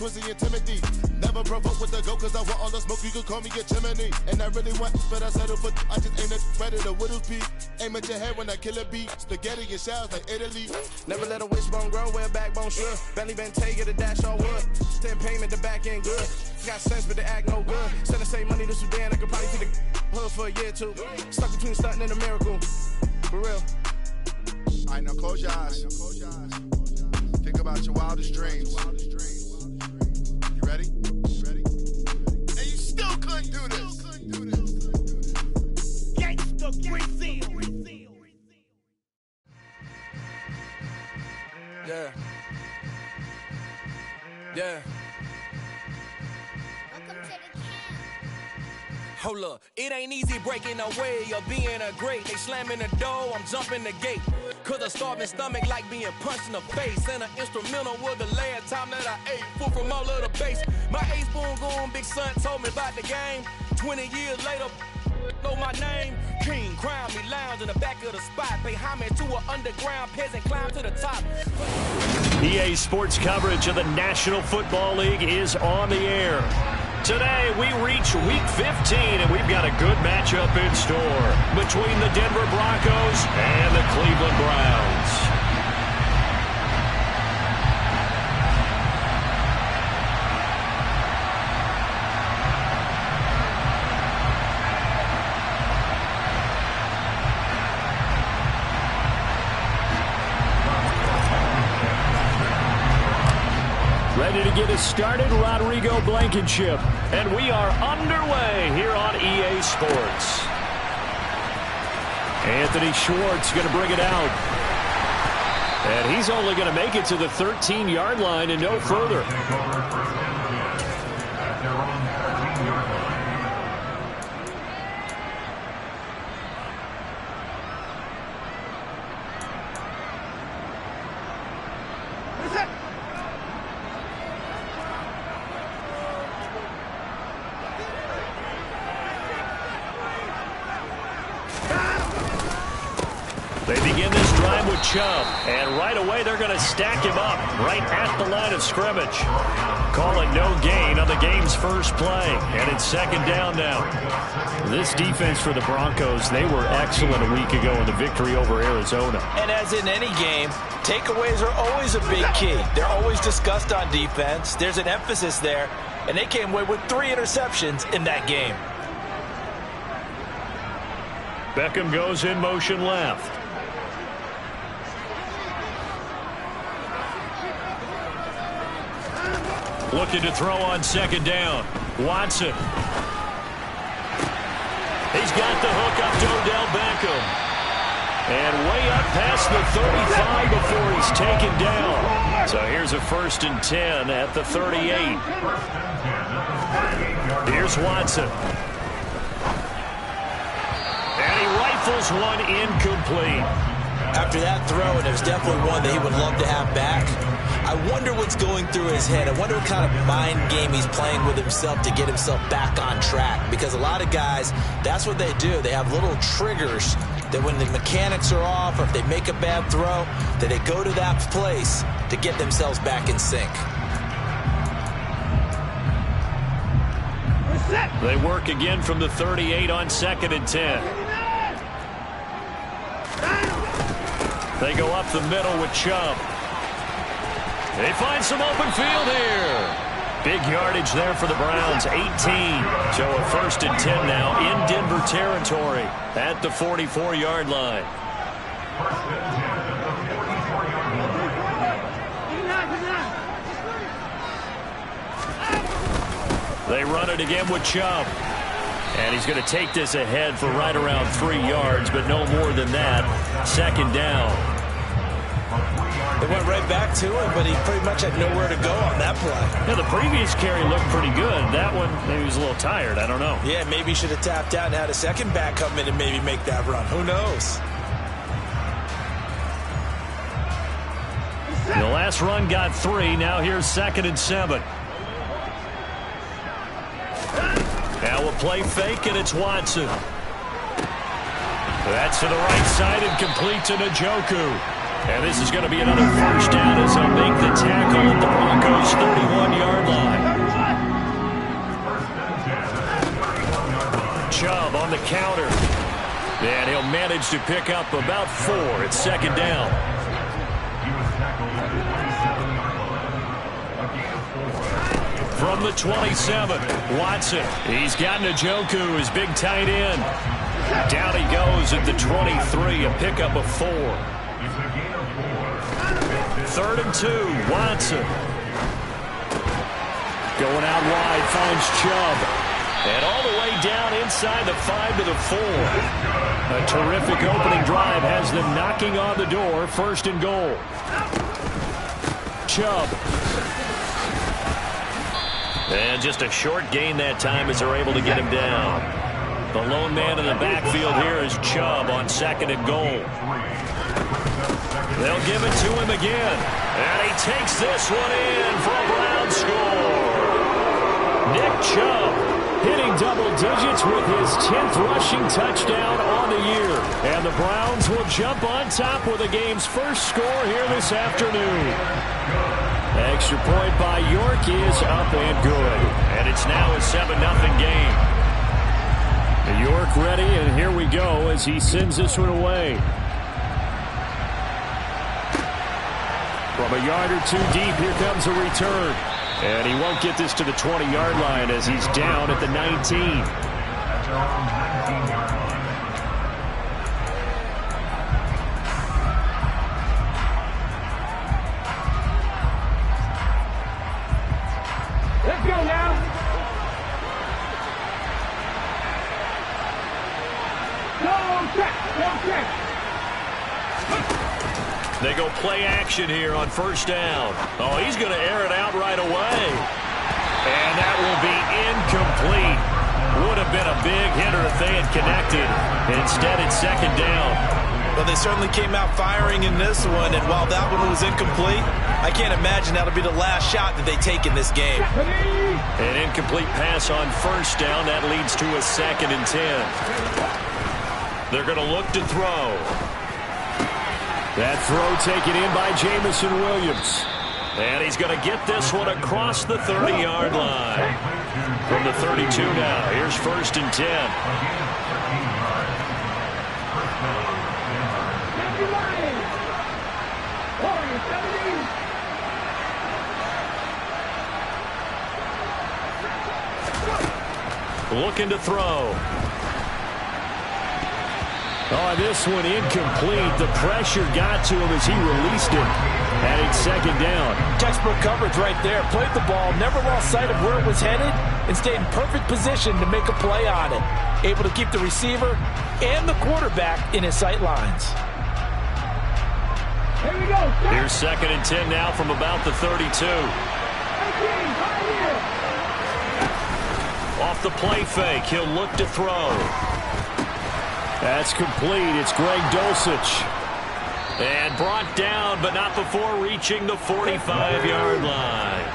Swizzy and Timothy. Never provoke with the go, cause I want all the smoke, you can call me a chimney. And I really want, but I settle for, I just ain't a predator, Whittles P. Aim at your head when I kill a beat. Spaghetti and shells like Italy. Never let a wishbone grow where a backbone should. Belly been take it a dash all wood. Stand payment, the back end good. Got sense, but the act no good. Send the same money to Sudan, I could probably see the hood for a year or two. Stuck between stunting and a miracle. For real. All right, now close your eyes. Think about your wildest dreams. You ready? And you still couldn't do this. Gangsta Brazil. Yeah. Yeah. Hold up, it ain't easy breaking away or being a great. They slamming the door, I'm jumping the gate. Cause a starving stomach like being punched in the face. And an instrumental was the last time that I ate food from all of the base. My A-spoon going big son told me about the game. 20 years later, know my name. King, crown me, lounge in the back of the spot. Pay homage to an underground peasant, climb to the top. EA Sports coverage of the National Football League is on the air. Today, we reach Week 15, and we've got a good matchup in store between the Denver Broncos and the Cleveland Browns. Ready to get us started, Rodrigo Blankenship. And we are underway here on EA Sports. Anthony Schwartz going to bring it out. And he's only going to make it to the 13-yard line and no further. They begin this drive with Chubb, and right away they're going to stack him up right at the line of scrimmage. Call it no gain on the game's first play, and it's second down now. This defense for the Broncos, they were excellent a week ago in the victory over Arizona. And as in any game, takeaways are always a big key. They're always discussed on defense. There's an emphasis there, and they came away with 3 interceptions in that game. Beckham goes in motion left. Looking to throw on second down. Watson. He's got the hook up to Odell Beckham. And way up past the 35 before he's taken down. So here's a 1st and 10 at the 38. Here's Watson. And he rifles one incomplete. After that throw, and it was definitely one that he would love to have back, I wonder what's going through his head. I wonder what kind of mind game he's playing with himself to get himself back on track. Because a lot of guys, that's what they do. They have little triggers that when the mechanics are off or if they make a bad throw, that they go to that place to get themselves back in sync. They work again from the 38 on 2nd and 10. They go up the middle with Chubb. They find some open field here. Big yardage there for the Browns, 18. So a 1st and 10 now in Denver territory at the 44-yard line. They run it again with Chubb. And he's going to take this ahead for right around 3 yards, but no more than that. 2nd down. They went right back to him, but he pretty much had nowhere to go on that play. Yeah, the previous carry looked pretty good. That one, maybe he was a little tired. I don't know. Yeah, maybe he should have tapped out and had a second back come in and maybe make that run. Who knows? The last run got 3. Now here's 2nd and 7. Now a play fake, and it's Watson. That's to the right side and complete to Njoku. And this is going to be another 1st down as he'll make the tackle at the Broncos' 31-yard line. counter. And he'll manage to pick up about 4. It's second down. From the 27, Watson. He's got Njoku, his big tight end. Down he goes at the 23, a pickup of 4. 3rd and 2, Watson. Going out wide, finds Chubb. And all the way down inside the 5 to the 4. A terrific opening drive has them knocking on the door. 1st and goal. Chubb. And just a short gain that time as they're able to get him down. The lone man in the backfield here is Chubb on 2nd and goal. They'll give it to him again. And he takes this one in for a Brown score. Nick Chubb hitting double digits with his 10th rushing touchdown on the year. And the Browns will jump on top with the game's first score here this afternoon. Extra point by York is up and good. And it's now a 7-0 game. York ready, and here we go as he sends this one away. From a yard or 2 deep, here comes a return. And he won't get this to the 20-yard line as he's down at the 19. Let's go now. No check. They go play action here on 1st down. Oh, he's going to air it out right away. And that will be incomplete. Would have been a big hitter if they had connected. Instead, it's 2nd down. Well, they certainly came out firing in this one, and while that one was incomplete, I can't imagine that'll be the last shot that they take in this game. An incomplete pass on 1st down. That leads to a 2nd and 10. They're going to look to throw. That throw taken in by Jameson Williams. And he's going to get this one across the 30-yard line. From the 32 now, here's 1st and 10. Looking to throw. Oh, this one incomplete. The pressure got to him as he released it. And it's 2nd down. Textbook coverage right there. Played the ball, never lost sight of where it was headed, and stayed in perfect position to make a play on it. Able to keep the receiver and the quarterback in his sight lines. Here we go. Here's 2nd and 10 now from about the 32. Off the play fake, he'll look to throw. That's complete. It's Greg Dulcich. And brought down, but not before reaching the 45-yard line.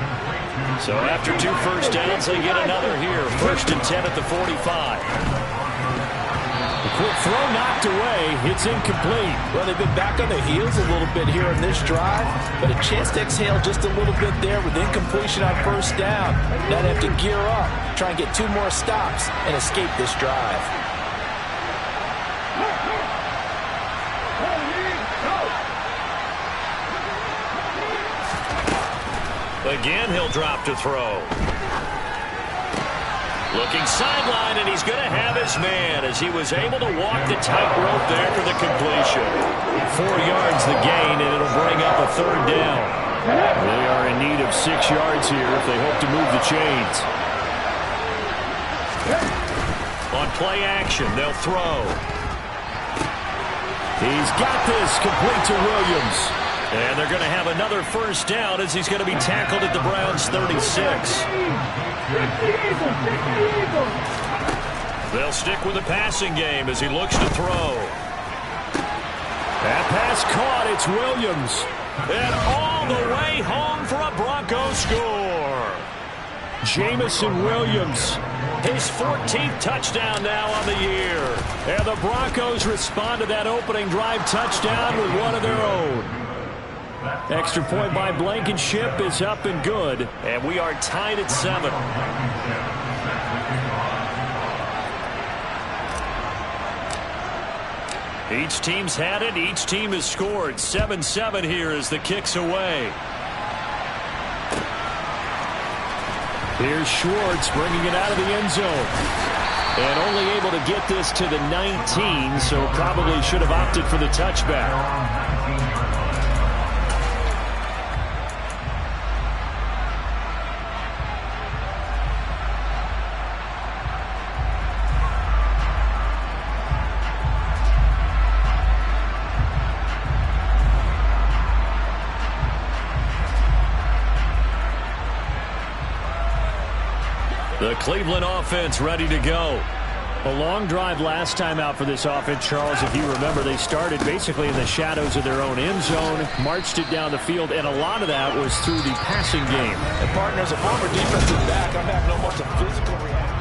So after 2 first downs, they get another here. 1st and 10 at the 45. A quick throw knocked away. It's incomplete. Well, they've been back on their heels a little bit here in this drive, but a chance to exhale just a little bit there with incompletion on 1st down. Now they have to gear up, try and get 2 more stops, and escape this drive. Again, he'll drop to throw. Looking sideline, and he's going to have his man as he was able to walk the tightrope there for the completion. 4 yards the gain, and it'll bring up a 3rd down. They are in need of 6 yards here if they hope to move the chains. On play action, they'll throw. He's got this complete to Williams. And they're going to have another 1st down as he's going to be tackled at the Browns' 36. They'll stick with the passing game as he looks to throw. That pass caught. It's Williams. And all the way home for a Broncos score. Jameson Williams, his 14th touchdown now on the year. And the Broncos respond to that opening drive touchdown with one of their own. Extra point by Blankenship is up and good. And we are tied at 7. Each team's had it. Each team has scored. 7-7 here as the kick's away. Here's Schwartz bringing it out of the end zone. And only able to get this to the 19, so probably should have opted for the touchback. The Cleveland offense ready to go. A long drive last time out for this offense, Charles. If you remember, they started basically in the shadows of their own end zone, marched it down the field, and a lot of that was through the passing game. And partners, a former defensive back, I'm having no much of physical reaction.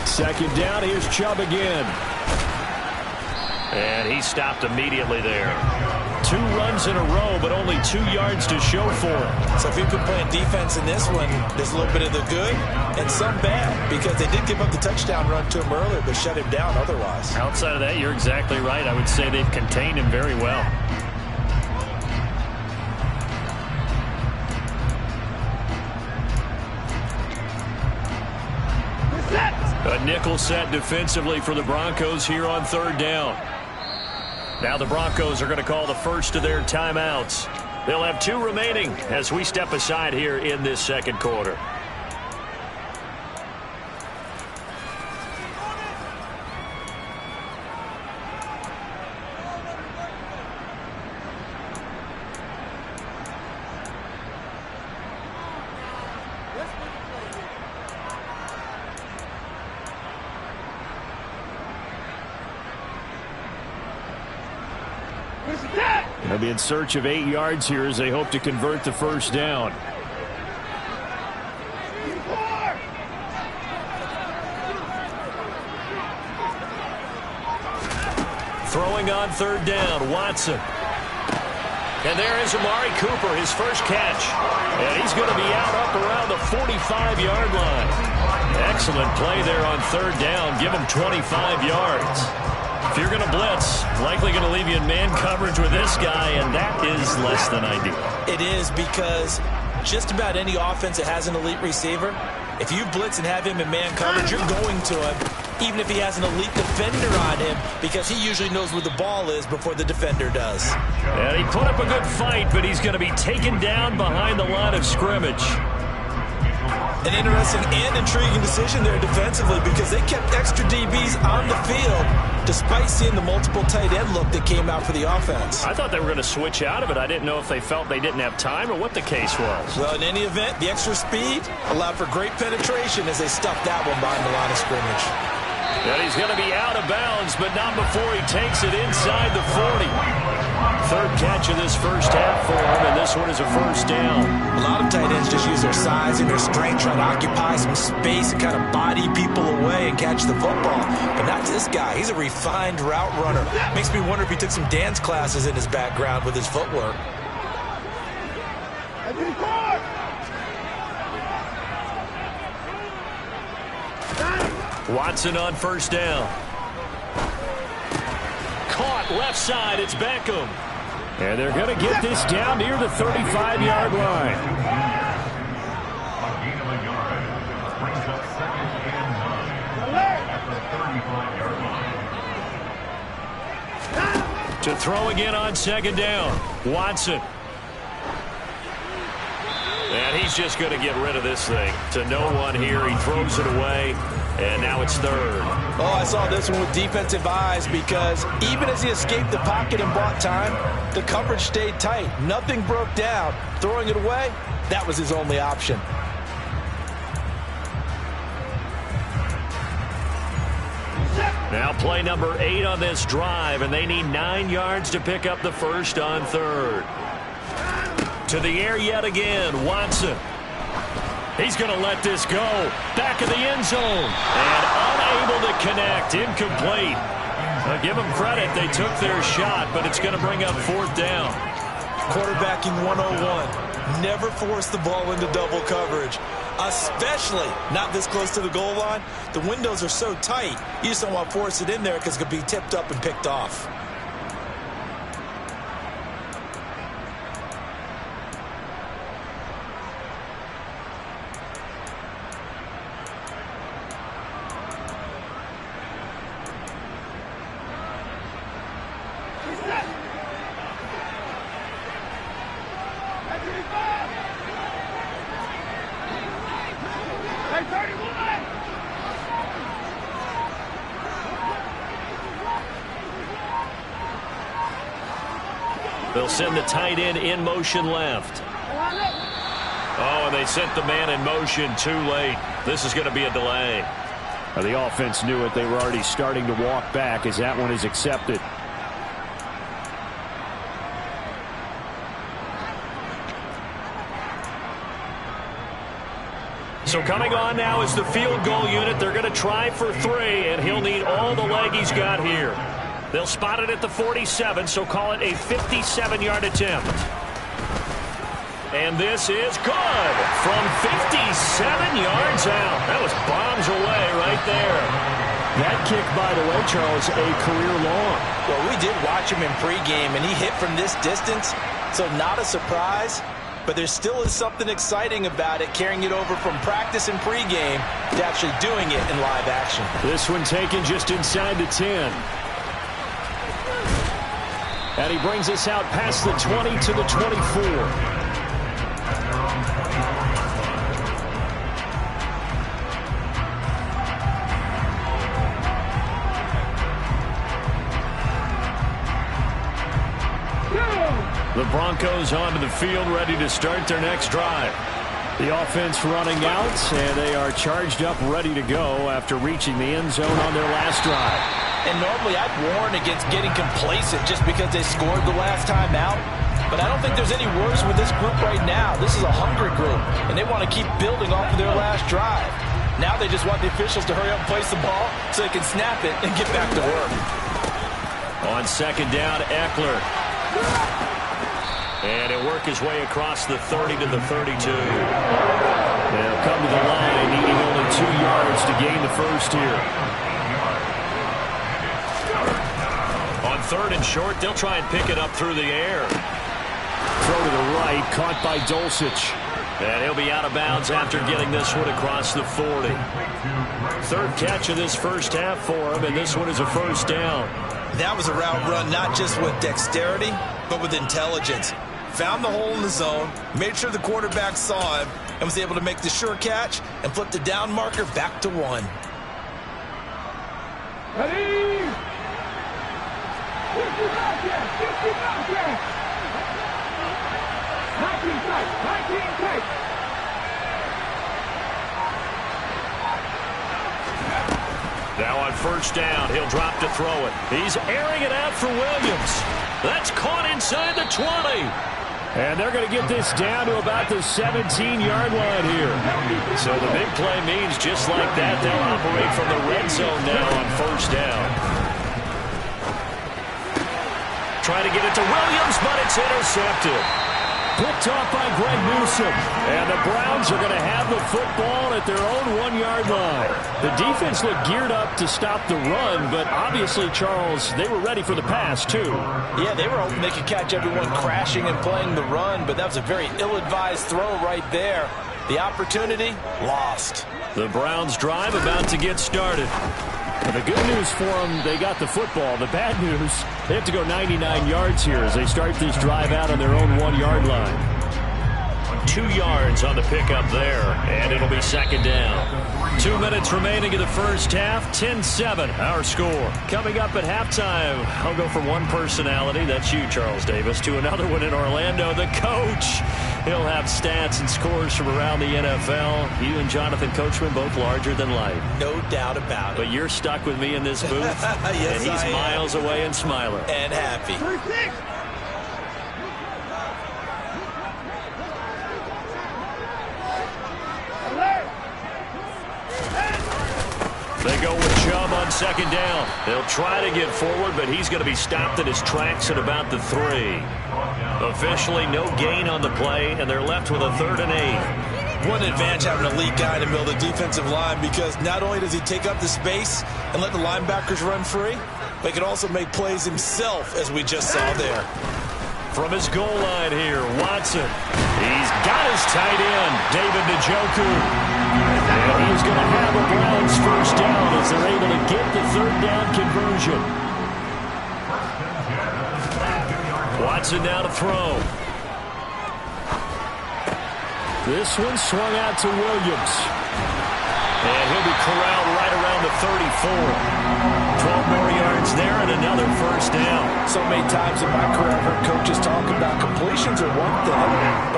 Second down, here's Chubb again. And he stopped immediately there. 2 runs in a row, but only 2 yards to show for it. So if you've been playing defense in this one, there's a little bit of the good and some bad, because they did give up the touchdown run to him earlier, but shut him down otherwise. Outside of that, you're exactly right. I would say they've contained him very well. A nickel set defensively for the Broncos here on 3rd down. Now the Broncos are going to call the first of their timeouts. They'll have 2 remaining as we step aside here in this second quarter. They'll be in search of 8 yards here as they hope to convert the first down. Throwing on 3rd down, Watson. And there is Amari Cooper, his first catch. And he's going to be out up around the 45-yard line. Excellent play there on 3rd down. Give him 25 yards. If you're going to blitz, likely going to leave you in man coverage with this guy, and that is less than ideal. It is, because just about any offense that has an elite receiver, if you blitz and have him in man coverage, you're going to him, even if he has an elite defender on him, because he usually knows where the ball is before the defender does. And he put up a good fight, but he's going to be taken down behind the line of scrimmage. An interesting and intriguing decision there defensively, because they kept extra DBs on the field despite seeing the multiple tight end look that came out for the offense. I thought they were going to switch out of it. I didn't know if they felt they didn't have time or what the case was. Well, in any event, the extra speed allowed for great penetration as they stuffed that one behind the line of scrimmage. And he's going to be out of bounds, but not before he takes it inside the 40. 3rd catch of this first half for him, and this one is a first down. A lot of tight ends just use their size and their strength, trying to occupy some space and kind of body people away and catch the football. But not this guy. He's a refined route runner. Makes me wonder if he took some dance classes in his background with his footwork. Watson on first down. Caught left side. It's Beckham. And they're going to get this down near the 35-yard line. To throw again on 2nd down. Watson. And he's just going to get rid of this thing. To no one here. He throws it away. And now it's 3rd. Oh, I saw this one with defensive eyes, because even as he escaped the pocket and bought time, the coverage stayed tight. Nothing broke down. Throwing it away, that was his only option. Now play number 8 on this drive, and they need 9 yards to pick up the first on 3rd. To the air yet again, Watson. He's going to let this go. Back of the end zone. And unable to connect. Incomplete. I'll give them credit. They took their shot, but it's going to bring up 4th down. Quarterbacking 101. Never force the ball into double coverage, especially not this close to the goal line. The windows are so tight, you just don't want to force it in there because it could be tipped up and picked off. They'll send the tight end in motion left. Oh, and they sent the man in motion too late. This is going to be a delay. The offense knew it. They were already starting to walk back as that one is accepted. So coming on now is the field goal unit. They're going to try for 3, and he'll need all the leg he's got here. They'll spot it at the 47, so call it a 57-yard attempt. And this is good from 57 yards out. That was bombs away right there. That kick, by the way, Charles, a career long. Well, we did watch him in pregame, and he hit from this distance, so not a surprise. But there still is something exciting about it, carrying it over from practice and pregame to actually doing it in live action. This one taken just inside the 10. And he brings us out past the 20 to the 24. The Broncos onto the field, ready to start their next drive. The offense running out, and they are charged up, ready to go after reaching the end zone on their last drive. And normally I'd warn against getting complacent just because they scored the last time out. But I don't think there's any worse with this group right now. This is a hungry group, and they want to keep building off of their last drive. Now they just want the officials to hurry up and place the ball so they can snap it and get back to work. On 2nd down, Eckler. And he'll work his way across the 30 to the 32. They'll come to the line, needing only 2 yards to gain the first here. On 3rd and short, they'll try and pick it up through the air. Throw to the right, caught by Dulcich. And he'll be out of bounds after getting this one across the 40. 3rd catch of this first half for him, and this one is a 1st down. That was a route run not just with dexterity, but with intelligence. Found the hole in the zone, made sure the quarterback saw him, and was able to make the sure catch and flip the down marker back to 1. Ready? Now on 1st down, he'll drop to throw it. He's airing it out for Williams. That's caught inside the 20. And they're going to get this down to about the 17-yard line here. So the big play means just like that, they'll operate from the red zone now on 1st down. Try to get it to Williams, but it's intercepted. Picked off by Greg Newsome. And the Browns are going to have the football at their own 1-yard line. The defense looked geared up to stop the run, but obviously, Charles, they were ready for the pass, too. Yeah, they were hoping they could catch everyone crashing and playing the run, but that was a very ill-advised throw right there. The opportunity, lost. The Browns drive about to get started. And the good news for them, they got the football. The bad news, they have to go 99 yards here as they start this drive out on their own 1-yard line. 2 yards on the pickup there, and it'll be 2nd down. 2 minutes remaining in the first half, 10-7, our score. Coming up at halftime, I'll go from one personality, that's you, Charles Davis, to another one in Orlando, the coach. He'll have stats and scores from around the NFL. You and Jonathan Coachman, both larger than life. No doubt about it. But you're stuck with me in this booth, yes, and he's miles away and smiling. And happy. They go with Chubb on second down. They'll try to get forward, but he's going to be stopped in his tracks at about the 3. Officially, no gain on the play, and they're left with a 3rd and 8. What an advantage having an elite guy in the middle of the defensive line, because not only does he take up the space and let the linebackers run free, but he can also make plays himself, as we just saw there. From his goal line here, Watson. He's got his tight end, David Njoku. And he's going to have a Browns first down as they're able to get the 3rd down conversion. Watson now to throw. This one swung out to Williams. And he'll be corralled right around the 34. 12 more yards there and another first down. So many times in my career, I've heard coaches talk about completions are one thing.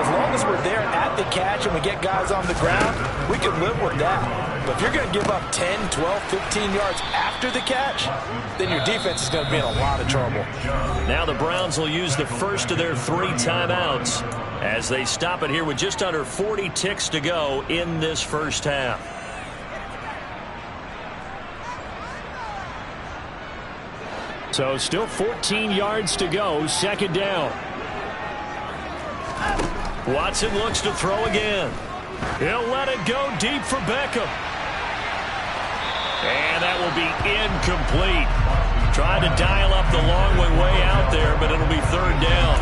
As long as we're there at the catch and we get guys on the ground, we can live with that. But if you're going to give up 10, 12, 15 yards after the catch, then your defense is going to be in a lot of trouble. Now the Browns will use the first of their 3 timeouts as they stop it here with just under 40 ticks to go in this first half. So still 14 yards to go, second down. Watson looks to throw again. He'll let it go deep for Beckham. And that will be incomplete. Trying to dial up the long way out there, but it'll be 3rd down.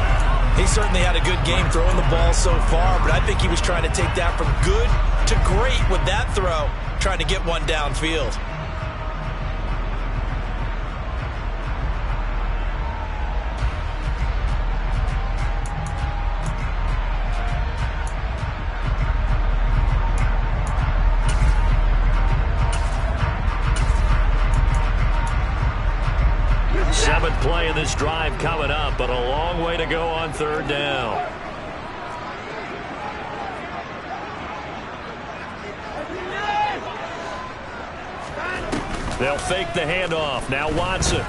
He certainly had a good game throwing the ball so far, but I think he was trying to take that from good to great with that throw, trying to get one downfield. Play of this drive coming up, but a long way to go on 3rd down. They'll fake the handoff. Now Watson.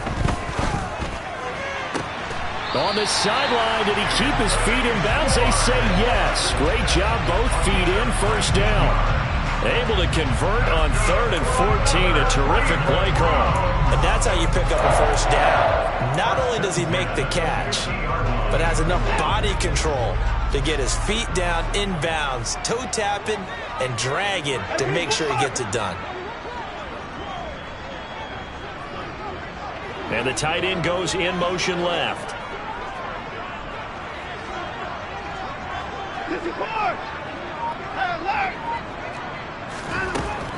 On the sideline, did he keep his feet in bounds? They say yes. Great job, both feet in, first down. Able to convert on 3rd and 14, a terrific play call. And that's how you pick up a first down. Not only does he make the catch, but has enough body control to get his feet down inbounds, toe tapping and dragging to make sure he gets it done. And the tight end goes in motion left.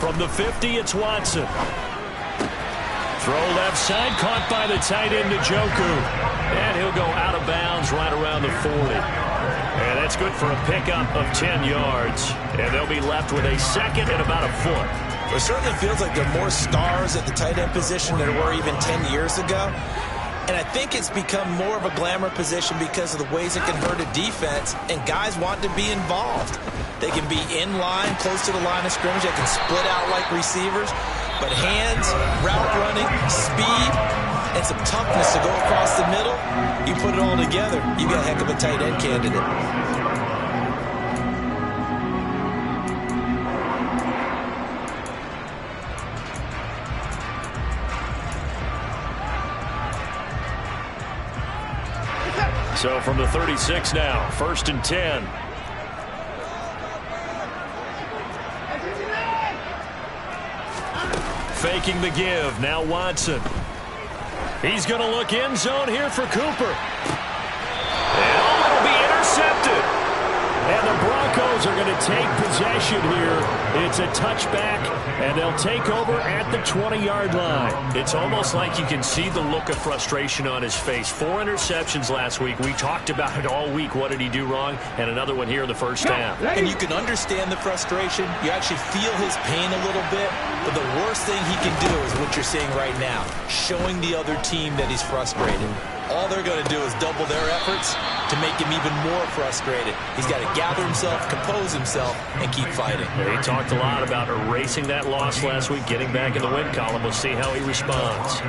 From the 50, it's Watson. Throw left side, caught by the tight end, Njoku. And he'll go out of bounds right around the 40. And that's good for a pickup of 10 yards. And they'll be left with a 2nd and about a foot. It certainly feels like there are more stars at the tight end position than there were even 10 years ago. And I think it's become more of a glamour position because of the ways it can hurt a defense, and guys want to be involved. They can be in line, close to the line of scrimmage. They can split out like receivers. But hands, route running, speed, and some toughness to go across the middle, you put it all together, you got a heck of a tight end candidate. So from the 36 now, 1st and 10. Faking the give. Now Watson. He's going to look end zone here for Cooper. And it'll be intercepted. And the Broncos are going to take possession here. It's a touchback, and they'll take over at the 20-yard line. It's almost like you can see the look of frustration on his face. 4 interceptions last week. We talked about it all week. What did he do wrong? And another one here in the first half. And you can understand the frustration. You actually feel his pain a little bit. But the worst thing he can do is what you're seeing right now, showing the other team that he's frustrated. All they're going to do is double their efforts to make him even more frustrated. He's got to gather himself, compose himself, and keep fighting. He talked a lot about erasing that loss last week, getting back in the win column. We'll see how he responds.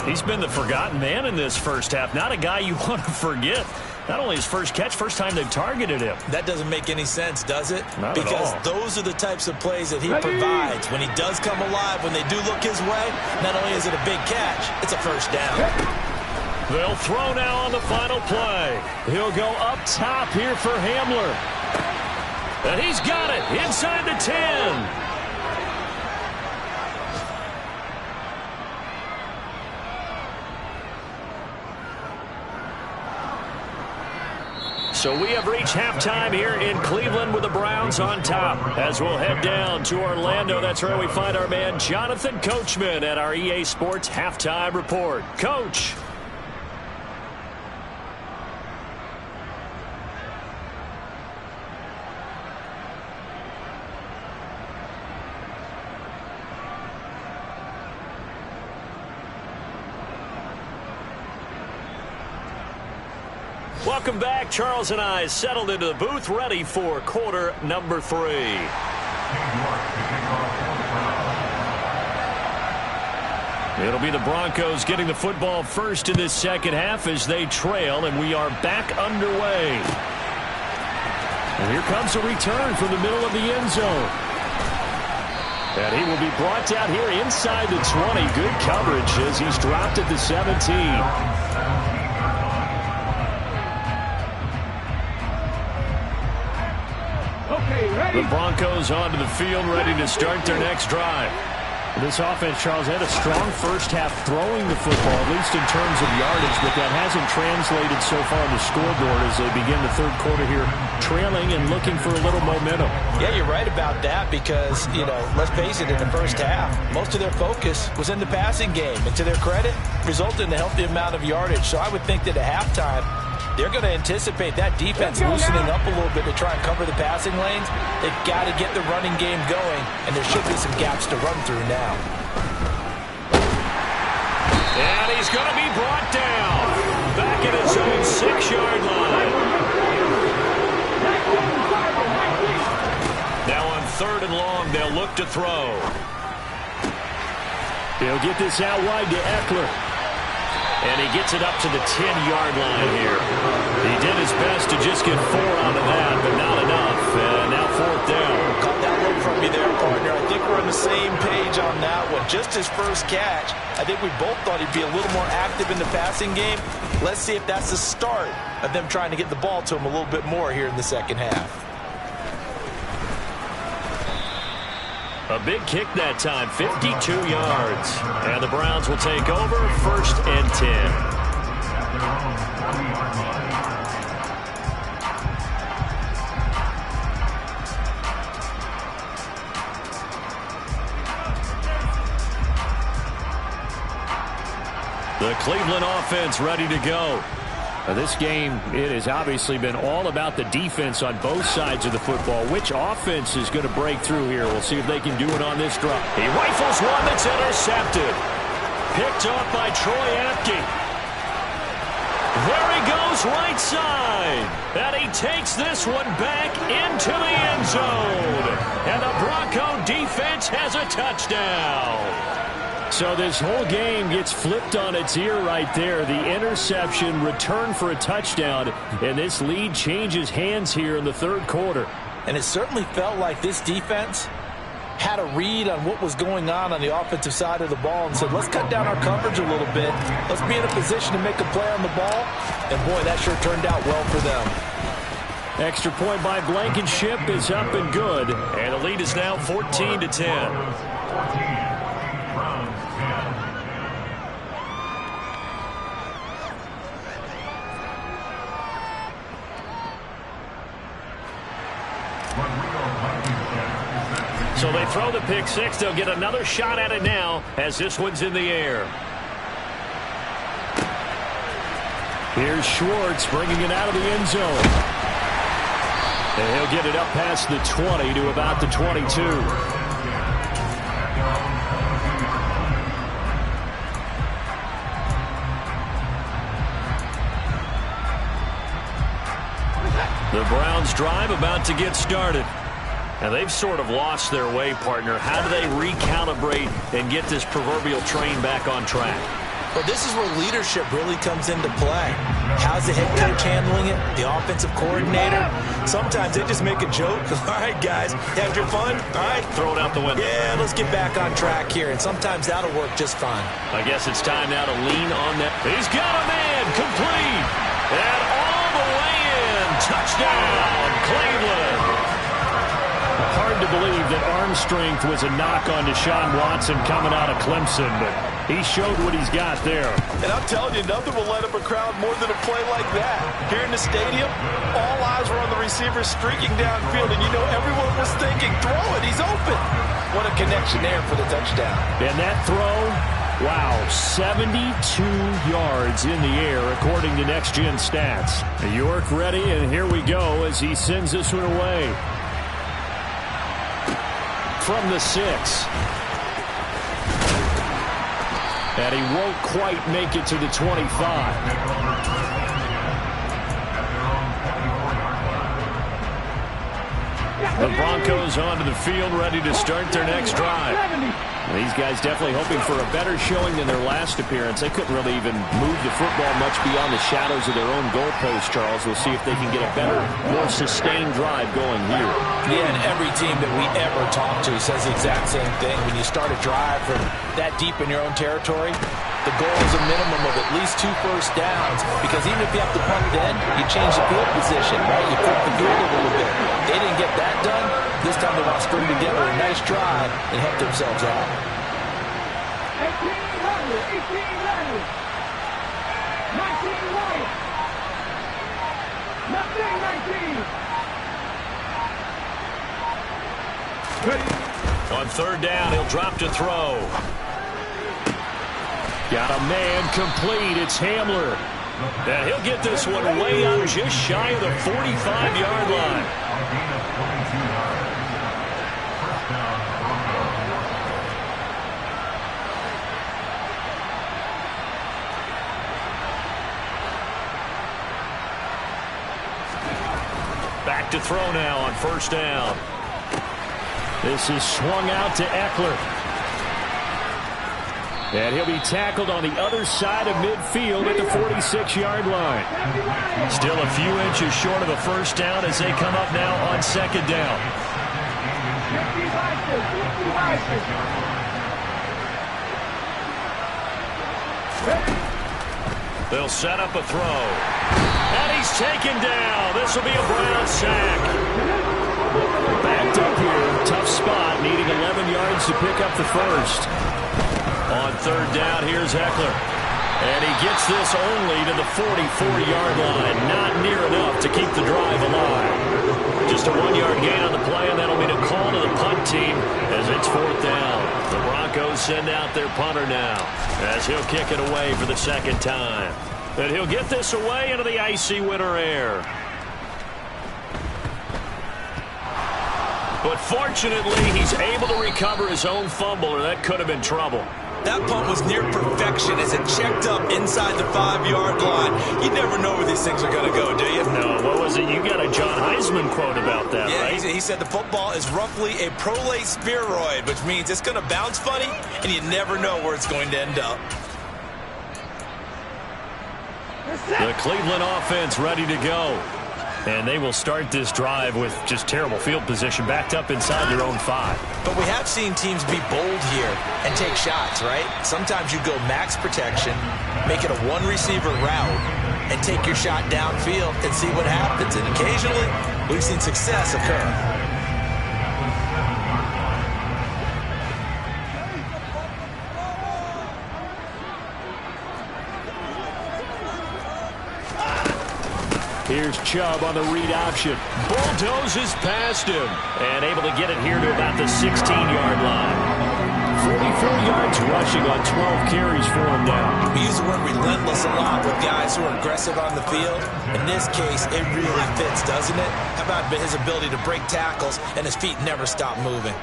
He's been the forgotten man in this first half. Not a guy you want to forget. Not only his first catch, first time they've targeted him. That doesn't make any sense, does it? Not because at all. Those are the types of plays that he provides. When he does come alive, when they do look his way, not only is it a big catch, it's a first down. They'll throw now on the final play. He'll go up top here for Hamler. And he's got it inside the 10. So we have reached halftime here in Cleveland with the Browns on top. As we'll head down to Orlando, that's where we find our man Jonathan Coachman at our EA Sports Halftime Report. Coach. Welcome back. Charles and I settled into the booth, ready for quarter number 3. It'll be the Broncos getting the football first in this second half as they trail, and we are back underway. And here comes a return from the middle of the end zone. And he will be brought down here inside the 20. Good coverage as he's dropped at the 17. The Broncos onto the field, ready to start their next drive. This offense, Charles, had a strong first half throwing the football, at least in terms of yardage, but that hasn't translated so far on the scoreboard as they begin the third quarter here, trailing and looking for a little momentum. Yeah, you're right about that because, let's face it, in the first half, most of their focus was in the passing game. And to their credit, resulted in a healthy amount of yardage. So I would think that at halftime, they're going to anticipate that defense loosening up a little bit to try and cover the passing lanes. They've got to get the running game going, and there should be some gaps to run through now. And he's going to be brought down. Back at his own 6-yard line. Now on 3rd and long, they'll look to throw. He'll get this out wide to Eckler. And he gets it up to the 10-yard line here. He did his best to just get 4 out of that, but not enough. And now 4th down. Caught that look from you there, partner. I think we're on the same page on that one. Just his first catch. I think we both thought he'd be a little more active in the passing game. Let's see if that's the start of them trying to get the ball to him a little bit more here in the second half. A big kick that time, 52 yards. And the Browns will take over, 1st and 10. The Cleveland offense ready to go. Now this game, it has obviously been all about the defense on both sides of the football. Which offense is going to break through here? We'll see if they can do it on this drive. He rifles one that's intercepted. Picked off by Troy Apke. There he goes right side. And he takes this one back into the end zone. And the Bronco defense has a touchdown. So this whole game gets flipped on its ear right there. The interception, return for a touchdown, and this lead changes hands here in the 3rd quarter. And it certainly felt like this defense had a read on what was going on the offensive side of the ball and said, let's cut down our coverage a little bit. Let's be in a position to make a play on the ball. And, boy, that sure turned out well for them. Extra point by Blankenship is up and good. And the lead is now 14-10. So they throw the pick 6. They'll get another shot at it now as this one's in the air. Here's Schwartz bringing it out of the end zone. And he'll get it up past the 20 to about the 22. The Browns drive about to get started. And they've sort of lost their way, partner. How do they recalibrate and get this proverbial train back on track? Well, this is where leadership really comes into play. How's the head coach handling it? The offensive coordinator? Sometimes they just make a joke. All right, guys, had your fun? All right. Throw it out the window. Yeah, let's get back on track here. And sometimes that'll work just fine. I guess it's time now to lean on that. He's got a man complete. And all the way in. Touchdown, Cleveland. Hard to believe that arm strength was a knock on Deshaun Watson coming out of Clemson, but he showed what he's got there. And I'm telling you, nothing will light up a crowd more than a play like that. Here in the stadium, all eyes were on the receiver streaking downfield, and you know everyone was thinking, throw it, he's open. What a connection there for the touchdown. And that throw, wow, 72 yards in the air, according to Next Gen Stats. York ready, and here we go as he sends this one away. From the 6. And he won't quite make it to the 25. The Broncos onto the field, ready to start their next drive. These guys definitely hoping for a better showing than their last appearance. They couldn't really even move the football much beyond the shadows of their own goalpost, Charles. We'll see if they can get a better, more sustained drive going here. Yeah, and every team that we ever talk to says the exact same thing. When you start a drive from that deep in your own territory, the goal is a minimum of at least 2 first downs, because even if you have to punt then, you change the field position, right? You flip the field a little bit. They didn't get that done. This time they want to string together a nice drive and help themselves out. 18 runners. 19 runners. Nothing 19. On third down, he'll drop to throw. Got a man complete. It's Hamler. And he'll get this one way out just shy of the 45-yard line. Back to throw now on first down. This is swung out to Eckler. And he'll be tackled on the other side of midfield at the 46-yard line. Still a few inches short of a first down as they come up now on second down. They'll set up a throw. And he's taken down. This will be a Brown sack. Backed up here. Tough spot. Needing 11 yards to pick up the first. On third down, here's Eckler. And he gets this only to the 44-yard line. Not near enough to keep the drive alive. Just a 1-yard gain on the play, and that'll be a call to the punt team as it's fourth down. The Broncos send out their punter now as he'll kick it away for the second time. And he'll get this away into the icy winter air. But fortunately, he's able to recover his own fumble, or that could have been trouble. That punt was near perfection as it checked up inside the 5-yard line. You never know where these things are going to go, do you? No, what was it? You got a John Heisman quote about that, right? Yeah, he said the football is roughly a prolate spheroid, which means it's going to bounce funny, and you never know where it's going to end up. The Cleveland offense ready to go. And they will start this drive with just terrible field position, backed up inside their own 5. But we have seen teams be bold here and take shots, right? Sometimes you go max protection, make it a one-receiver route, and take your shot downfield and see what happens. And occasionally, we've seen success occur. Here's Chubb on the read option. Bulldozes past him. And able to get it here to about the 16-yard line. 44 yards rushing on 12 carries for him now. We use the word relentless a lot with guys who are aggressive on the field. In this case, it really fits, doesn't it? How about his ability to break tackles and his feet never stop moving?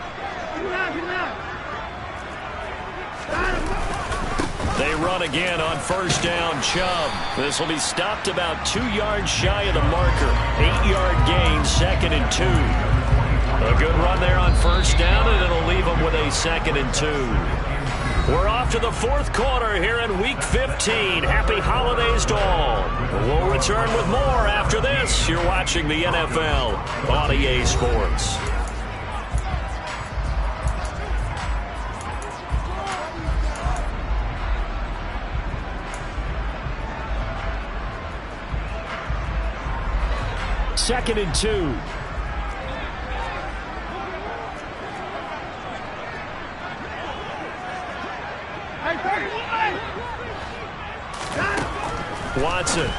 They run again on first down. Chubb. This will be stopped about 2 yards shy of the marker. 8-yard gain, 2nd and 2. A good run there on first down, and it'll leave them with a 2nd and 2. We're off to the fourth quarter here in Week 15. Happy holidays to all. We'll return with more after this. You're watching the NFL on EA Sports. Second and 2. Watson.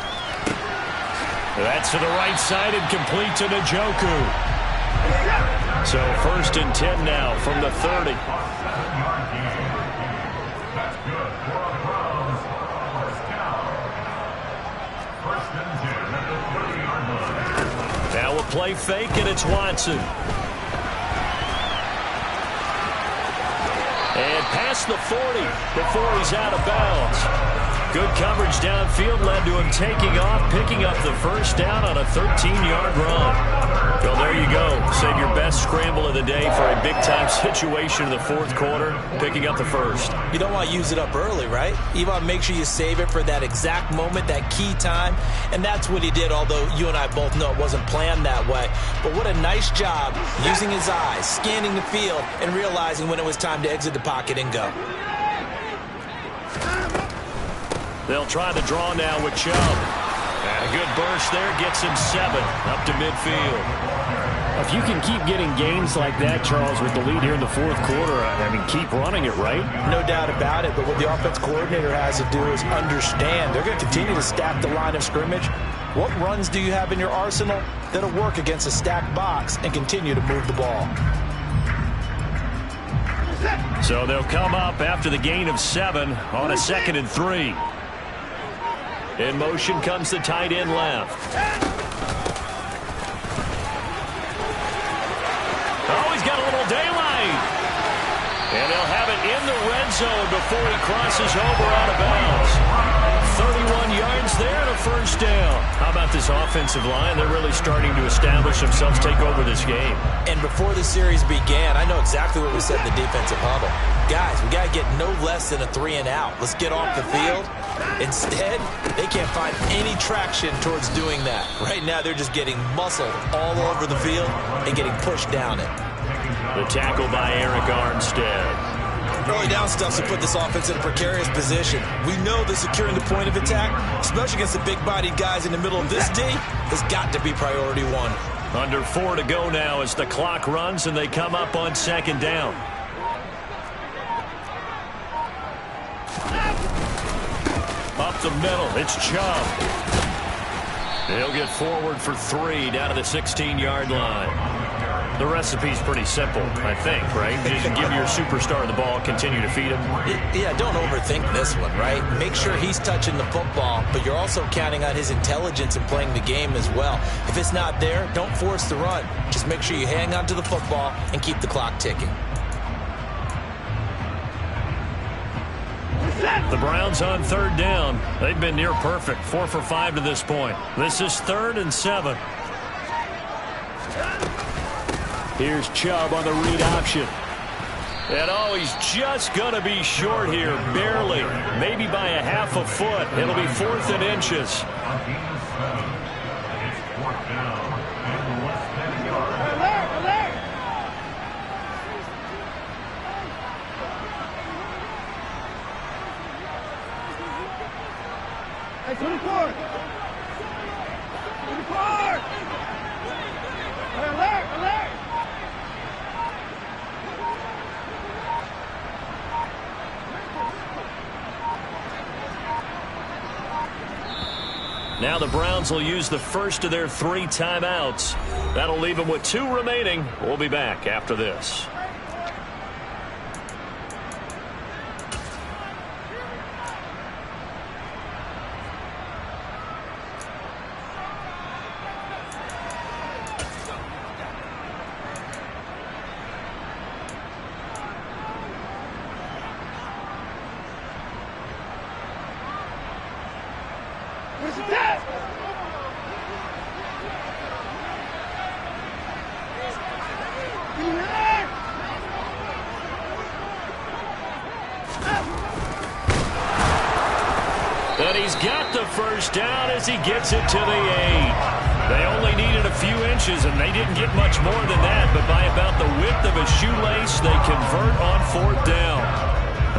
That's to the right side and complete to Njoku. So first and 10 now from the 30. Now a play fake, and it's Watson. And past the 40 before he's out of bounds. Good coverage downfield led to him taking off, picking up the first down on a 13-yard run. Well, there you go. Save your best scramble of the day for a big-time situation in the fourth quarter, picking up the first. You don't want to use it up early, right? You want to make sure you save it for that exact moment, that key time. And that's what he did, although you and I both know it wasn't planned that way. But what a nice job using his eyes, scanning the field, and realizing when it was time to exit the pocket and go. They'll try to draw now with Chubb. And a good burst there gets him 7 up to midfield. If you can keep getting gains like that, Charles, with the lead here in the fourth quarter, I mean, keep running it, right? No doubt about it, but what the offense coordinator has to do is understand. They're going to continue to stack the line of scrimmage. What runs do you have in your arsenal that'll work against a stacked box and continue to move the ball? So they'll come up after the gain of 7 on a 2nd and 3. In motion comes the tight end left. Oh, he's got a little daylight. And they'll have it in the red zone before he crosses over out of bounds. 31 yards there and a first down. How about this offensive line? They're really starting to establish themselves, take over this game. And before the series began, I know exactly what we said in the defensive huddle. Guys, we got to get no less than a 3-and-out. Let's get off the field. Instead, they can't find any traction towards doing that. Right now, they're just getting muscled all over the field and getting pushed down it. The tackle by Eric Armstead. Early down stuff to put this offense in a precarious position. We know that securing the point of attack, especially against the big-bodied guys in the middle of this D, has got to be priority one. Under 4 to go now as the clock runs and they come up on 2nd down. Up the middle, it's Chubb. He'll get forward for 3 down to the 16-yard line. The recipe's pretty simple, I think, right? Just give your superstar the ball, continue to feed him. Yeah, don't overthink this one, right? Make sure he's touching the football, but you're also counting on his intelligence in playing the game as well. If it's not there, don't force the run. Just make sure you hang on to the football and keep the clock ticking. The Browns on 3rd down. They've been near perfect, 4 for 5 to this point. This is 3rd and 7. Here's Chubb on the read option. And oh, he's just going to be short here, barely. Maybe by a half a foot. It'll be 4th and inches. Now the Browns will use the first of their 3 timeouts. That'll leave them with 2 remaining. We'll be back after this. he's got the first down as he gets it to the 8. They only needed a few inches, and they didn't get much more than that, but by about the width of a shoelace, they convert on 4th down.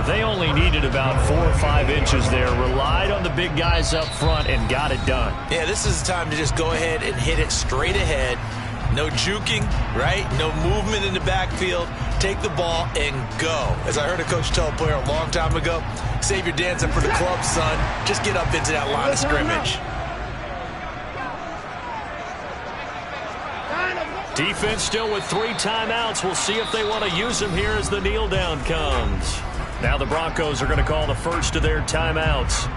They only needed about 4 or 5 inches there, relied on the big guys up front, and got it done. Yeah, this is the time to just go ahead and hit it straight ahead. No juking, right? No movement in the backfield. Take the ball and go. As I heard a coach tell a player a long time ago, save your dancing for the club, son. Just get up into that line of scrimmage. Defense still with 3 timeouts. We'll see if they want to use them here as the kneel down comes. Now the Broncos are going to call the first of their timeouts.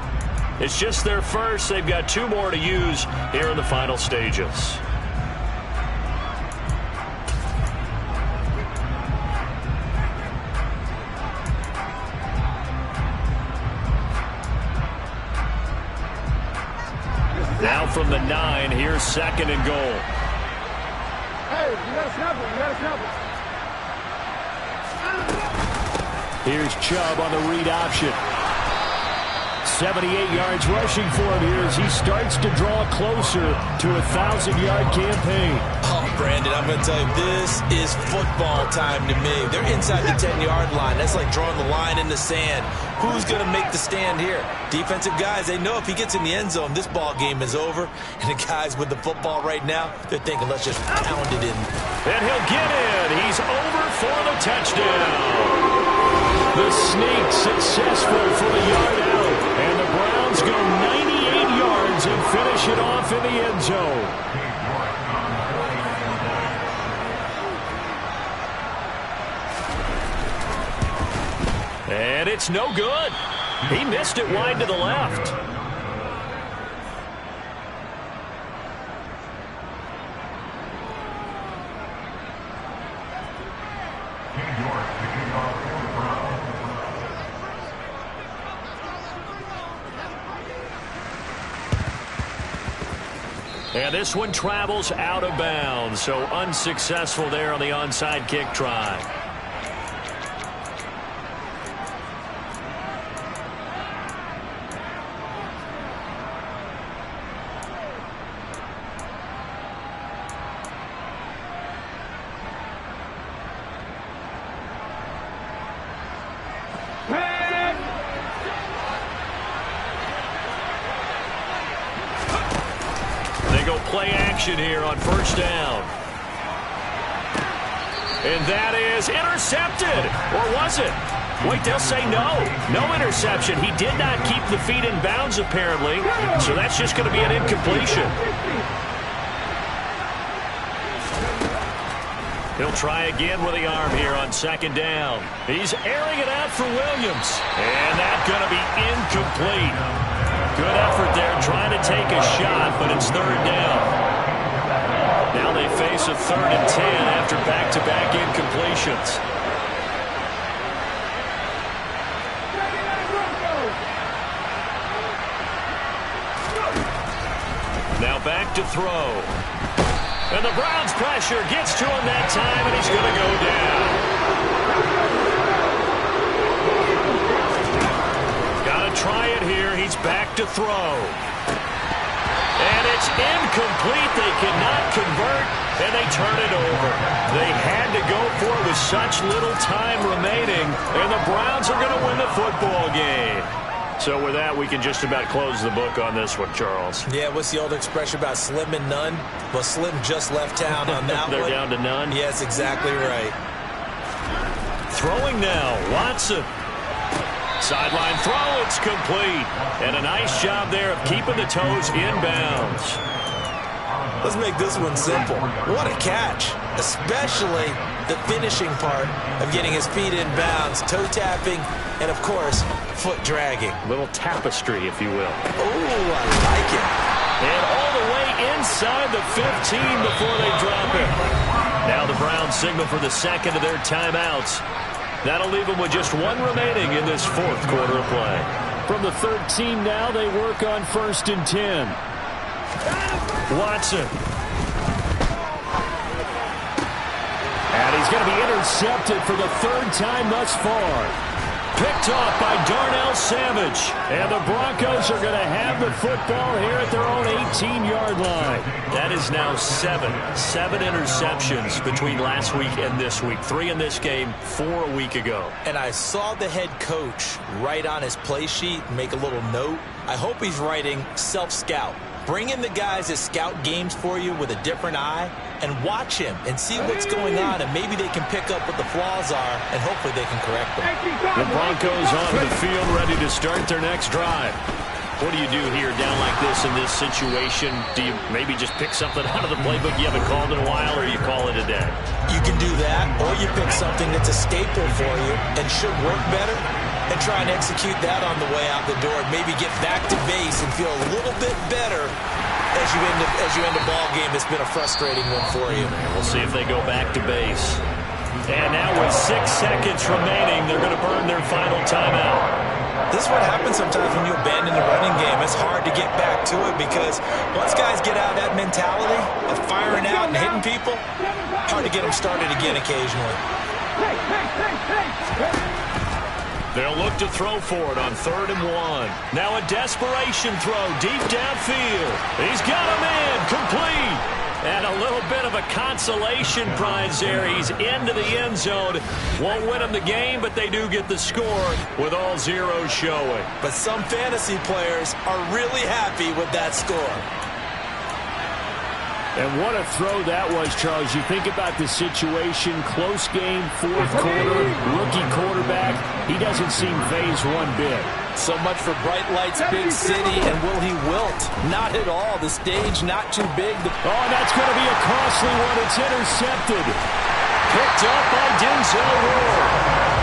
It's just their first. They've got 2 more to use here in the final stages. Now from the 9, here's 2nd and goal. Hey, you gotta snap it. You gotta snap it. Here's Chubb on the read option. 78 yards rushing for him here as he starts to draw closer to a 1,000-yard campaign. Oh, Brandon, I'm going to tell you, this is football time to me. They're inside the 10-yard line. That's like drawing the line in the sand. Who's going to make the stand here? Defensive guys, they know if he gets in the end zone, this ball game is over. And the guys with the football right now, they're thinking, let's just pound it in. And he'll get in. He's over for the touchdown. The sneak successful for the yard out. And the Browns go 98 yards and finish it off in the end zone. And it's no good. He missed it wide to the left. And this one travels out of bounds, so unsuccessful there on the onside kick try. Play action here on 1st down. And that is intercepted. Or was it? Wait, they'll say no. No interception. He did not keep the feet in bounds, apparently. So that's just going to be an incompletion. He'll try again with the arm here on 2nd down. He's airing it out for Williams. And that's going to be incomplete. Good effort there trying to take a shot, but it's 3rd down. Now they face a 3rd and 10 after back-to-back incompletions. Now back to throw. And the Browns pressure gets to him that time, and he's going to go down. Got to try it here. He's back to throw. And it's incomplete. They cannot convert, and they turn it over. They had to go for it with such little time remaining, and the Browns are going to win the football game. So with that, we can just about close the book on this one, Charles. Yeah, what's the old expression about slim and none? Well, Slim just left town on that They're one. down to none? Yes, exactly right. Throwing now, Watson. Sideline throw, it's complete. And a nice job there of keeping the toes in bounds. Let's make this one simple. What a catch, especially the finishing part of getting his feet in bounds, toe tapping, and, of course, foot dragging. Little tapestry, if you will. Oh, I like it. And all the way inside the 15 before they drop it. Now the Browns signal for the 2nd of their timeouts. That'll leave them with just 1 remaining in this 4th quarter of play. From the 13 now, they work on 1st and 10. Watson. And he's going to be intercepted for the 3rd time thus far. Picked off by Darnell Savage. And the Broncos are going to have the football here at their own 18-yard line. That is now seven interceptions between last week and this week. 3 in this game, 4 a week ago. And I saw the head coach write on his play sheet, make a little note. I hope he's writing self-scout. Bring in the guys that scout games for you with a different eye and watch him and see what's going on, and maybe they can pick up what the flaws are, and hopefully they can correct them. The Broncos onto the field, ready to start their next drive. What do you do here down like this in this situation? Do you maybe just pick something out of the playbook you haven't called in a while, or you call it a day? You can do that, or you pick something that's a staple for you and should work better, and try and execute that on the way out the door, and maybe get back to base and feel a little bit better as you end a ball game that's been a frustrating one for you. We'll see if they go back to base. And now with 6 seconds remaining, they're going to burn their final timeout. This is what happens sometimes when you abandon the running game. It's hard to get back to it because once guys get out of that mentality of firing out and hitting people, hard to get them started again occasionally. They'll look to throw for it on 3rd and 1. Now a desperation throw deep downfield. He's got him in, complete. And a little bit of a consolation prize there. He's into the end zone. Won't win him the game, but they do get the score with all zeros showing. But some fantasy players are really happy with that score. And what a throw that was, Charles. You think about the situation, close game, 4th quarter, rookie quarterback. He doesn't seem phased one bit. So much for bright lights, big city, and will he wilt? Not at all. The stage not too big. Oh, that's going to be a costly one. It's intercepted. Picked up by Denzel Ward.